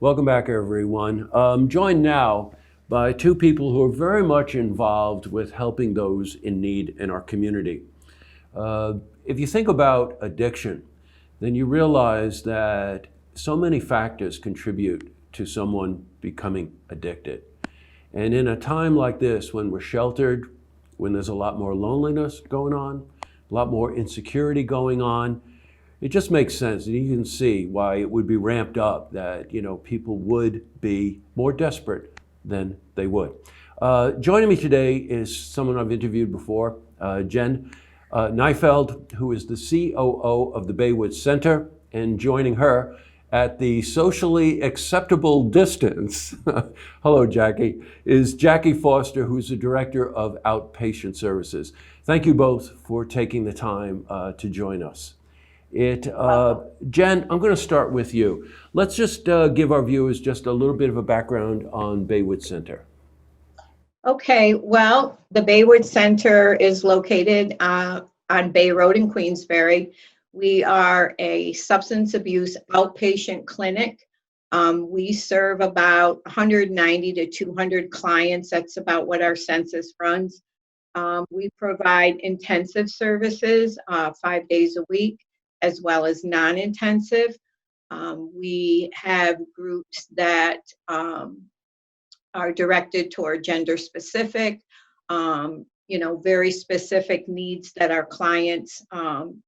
Welcome back, everyone. I'm joined now by two people who are very much involved with helping those in need in our community. If you think about addiction, then you realize that so many factors contribute to someone becoming addicted. And in a time like this, when we're sheltered, when there's a lot more loneliness going on, a lot more insecurity going on, it just makes sense, and you can see why it would be ramped up that people would be more desperate than they would. Joining me today is someone I've interviewed before, Jen Neifeld, who is the COO of the Baywood Center, and joining her at the socially acceptable distance, hello Jackie, is Jackie Foster, who's the Director of Outpatient Services. Thank you both for taking the time to join us. Jen, I'm going to start with you. Let's just give our viewers just a little bit of a background on Baywood Center. Okay, well, the Baywood Center is located on Bay Road in Queensbury. We are a substance abuse outpatient clinic. We serve about 190 to 200 clients. That's about what our census runs. We provide intensive services 5 days a week, as well as non-intensive. We have groups that are directed toward gender specific, very specific needs that our clients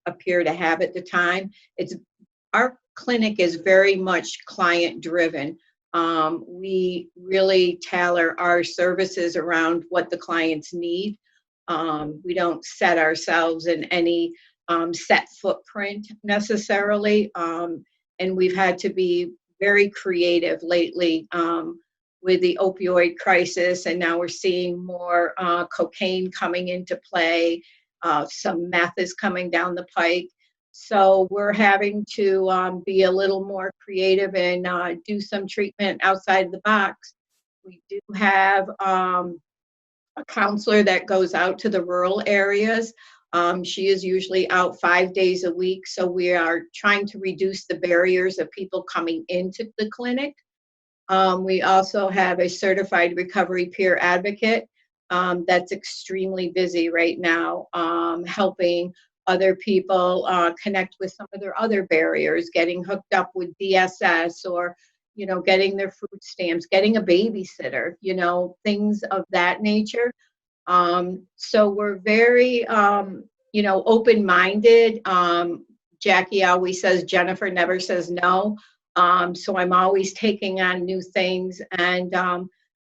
appear to have at the time. Our clinic is very much client driven. We really tailor our services around what the clients need. We don't set ourselves in any set footprint necessarily. And we've had to be very creative lately with the opioid crisis. And now we're seeing more cocaine coming into play. Some meth is coming down the pike. So we're having to be a little more creative and do some treatment outside the box. We do have a counselor that goes out to the rural areas. She is usually out 5 days a week, so we are trying to reduce the barriers of people coming into the clinic. We also have a certified recovery peer advocate that's extremely busy right now, helping other people connect with some of their other barriers, getting hooked up with DSS or getting their food stamps, getting a babysitter, things of that nature. So we're very, open-minded. Jackie always says, Jennifer never says no. So I'm always taking on new things. And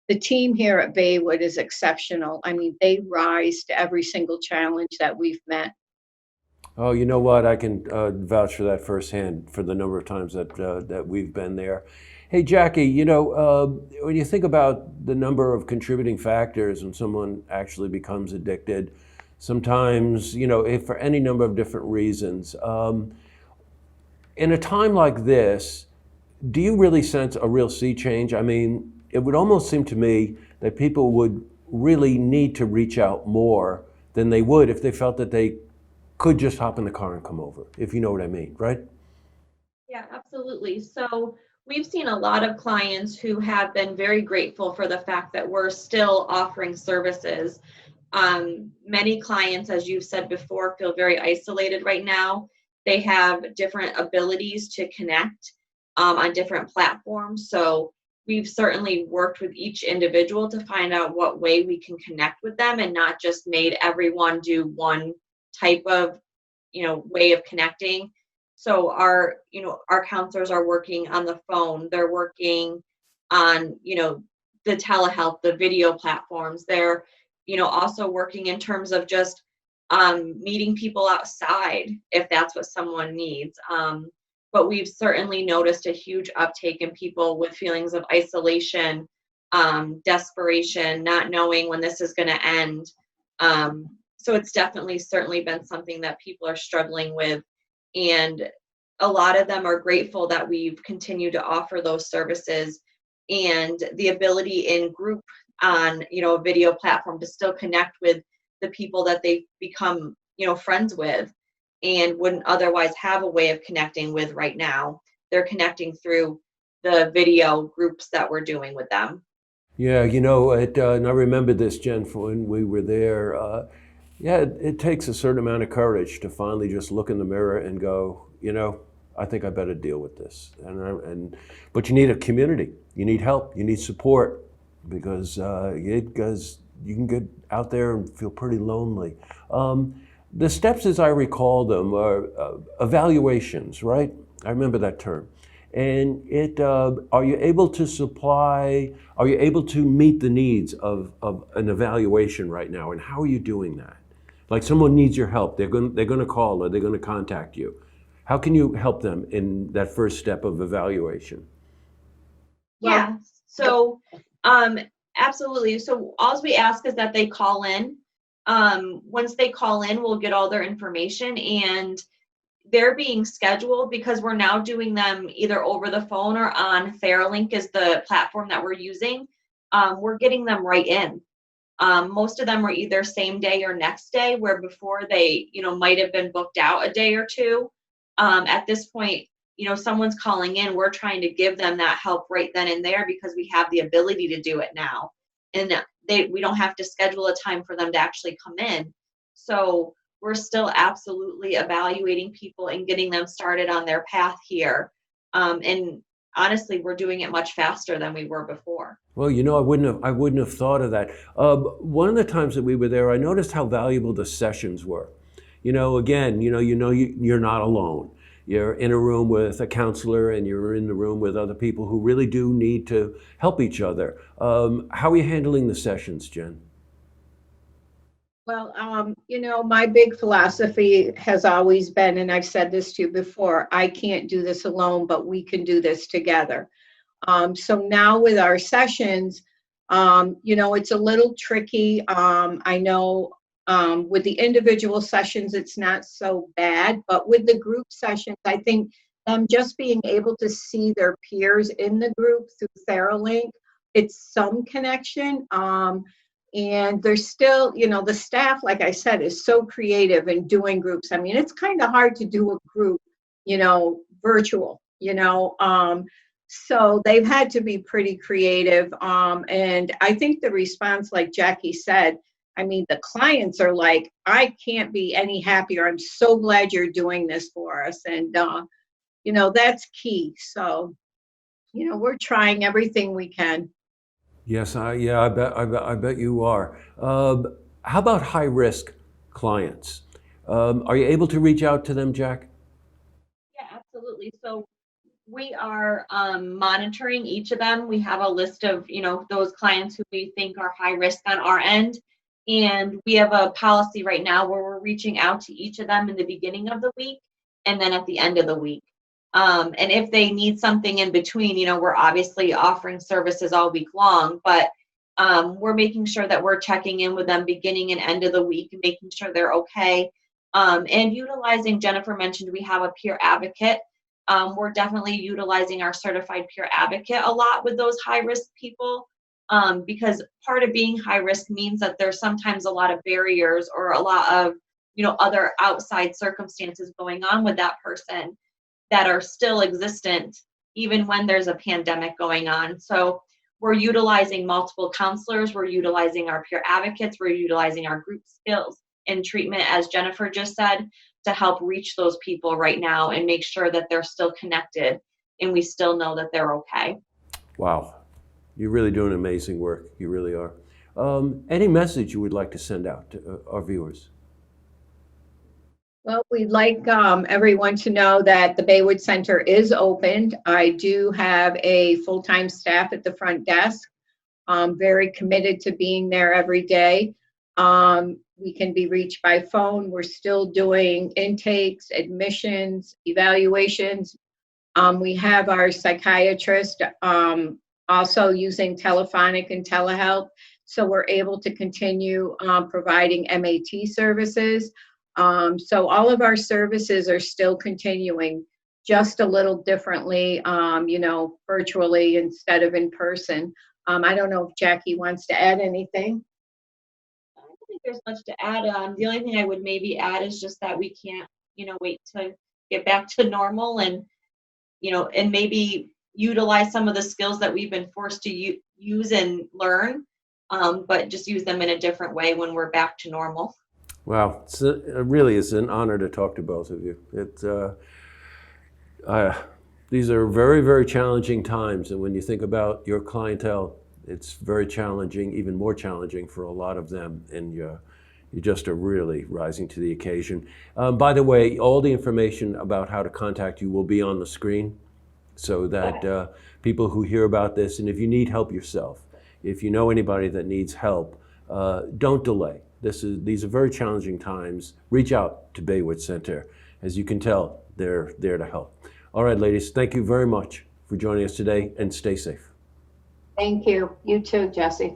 the team here at Baywood is exceptional. I mean, they rise to every single challenge that we've met. Oh, you know what? I can vouch for that firsthand for the number of times that we've been there. Hey, Jackie, when you think about the number of contributing factors when someone actually becomes addicted, sometimes, if for any number of different reasons, in a time like this, do you really sense a real sea change? I mean, it would almost seem to me that people would really need to reach out more than they would if they felt that they could just hop in the car and come over, if you know what I mean, right? Yeah, absolutely. So we've seen a lot of clients who have been very grateful for the fact that we're still offering services. Many clients, as you've said before, feel very isolated right now. They have different abilities to connect on different platforms. So we've certainly worked with each individual to find out what way we can connect with them and not just made everyone do one type of way of connecting. So our counselors are working on the phone, they're working on the telehealth, the video platforms. They're also working in terms of just meeting people outside if that's what someone needs. But we've certainly noticed a huge uptake in people with feelings of isolation, desperation, not knowing when this is going to end. So it's certainly been something that people are struggling with. And a lot of them are grateful that we've continued to offer those services and the ability in group on, a video platform to still connect with the people that they've become, friends with and wouldn't otherwise have a way of connecting with right now. They're connecting through the video groups that we're doing with them. Yeah, and I remember this, Jen, from when we were there. Yeah, it takes a certain amount of courage to finally just look in the mirror and go, I think I better deal with this. But you need a community. You need help. You need support because you can get out there and feel pretty lonely. The steps, as I recall them, are evaluations, right? I remember that term. And are you able to meet the needs of an evaluation right now? And how are you doing that? Like someone needs your help, they're going to call or they're going to contact you. How can you help them in that first step of evaluation? Yeah, so absolutely. So all we ask is that they call in. Once they call in, we'll get all their information, and they're being scheduled because we're now doing them either over the phone or on TheraLink is the platform that we're using. We're getting them right in. Most of them are either same day or next day, where before they, might have been booked out a day or two. At this point, someone's calling in, we're trying to give them that help right then and there because we have the ability to do it now. And we don't have to schedule a time for them to actually come in. So we're still absolutely evaluating people and getting them started on their path here. And honestly, we're doing it much faster than we were before. Well, I wouldn't have thought of that. One of the times that we were there, I noticed how valuable the sessions were. Again, you're not alone. You're in a room with a counselor and you're in the room with other people who really do need to help each other. How are you handling the sessions, Jen? Well, my big philosophy has always been, and I've said this to you before, I can't do this alone, but we can do this together. So now with our sessions, it's a little tricky. I know with the individual sessions, it's not so bad, but with the group sessions, I think just being able to see their peers in the group through TheraLink, it's some connection. And there's still, the staff, like I said, is so creative in doing groups. I mean, it's kind of hard to do a group, virtual, so they've had to be pretty creative. And I think the response, like Jackie said, I mean, the clients are like, I can't be any happier. I'm so glad you're doing this for us. And, that's key. So, we're trying everything we can. Yes, I bet you are. How about high-risk clients? Are you able to reach out to them, Jack? Yeah, absolutely. So we are monitoring each of them. We have a list of, those clients who we think are high risk on our end. And we have a policy right now where we're reaching out to each of them in the beginning of the week and then at the end of the week. And if they need something in between, we're obviously offering services all week long, but we're making sure that we're checking in with them beginning and end of the week and making sure they're okay. And utilizing, Jennifer mentioned, we have a peer advocate. We're definitely utilizing our certified peer advocate a lot with those high risk people, because part of being high risk means that there's sometimes a lot of barriers or a lot of, other outside circumstances going on with that person that are still existent even when there's a pandemic going on. So we're utilizing multiple counselors, we're utilizing our peer advocates, we're utilizing our group skills and treatment, as Jennifer just said, to help reach those people right now and make sure that they're still connected and we still know that they're okay. Wow, you're really doing amazing work. You really are. Any message you would like to send out to our viewers? Well, we'd like everyone to know that the Baywood Center is opened. I do have a full-time staff at the front desk. Very committed to being there every day. We can be reached by phone. We're still doing intakes, admissions, evaluations. We have our psychiatrist also using telephonic and telehealth. So we're able to continue providing MAT services. So all of our services are still continuing, just a little differently, virtually instead of in person. I don't know if Jackie wants to add anything. I don't think there's much to add. The only thing I would maybe add is just that we can't, wait to get back to normal and, and maybe utilize some of the skills that we've been forced to use and learn, but just use them in a different way when we're back to normal. Wow, it really is an honor to talk to both of you. These are very, very challenging times, and when you think about your clientele, it's very challenging, even more challenging for a lot of them, and you just are really rising to the occasion. By the way, all the information about how to contact you will be on the screen, so that people who hear about this, and if you need help yourself, if you know anybody that needs help, don't delay. These are very challenging times. Reach out to Baywood Center. As you can tell, they're there to help. All right, ladies, thank you very much for joining us today, and stay safe. Thank you. You too, Jesse.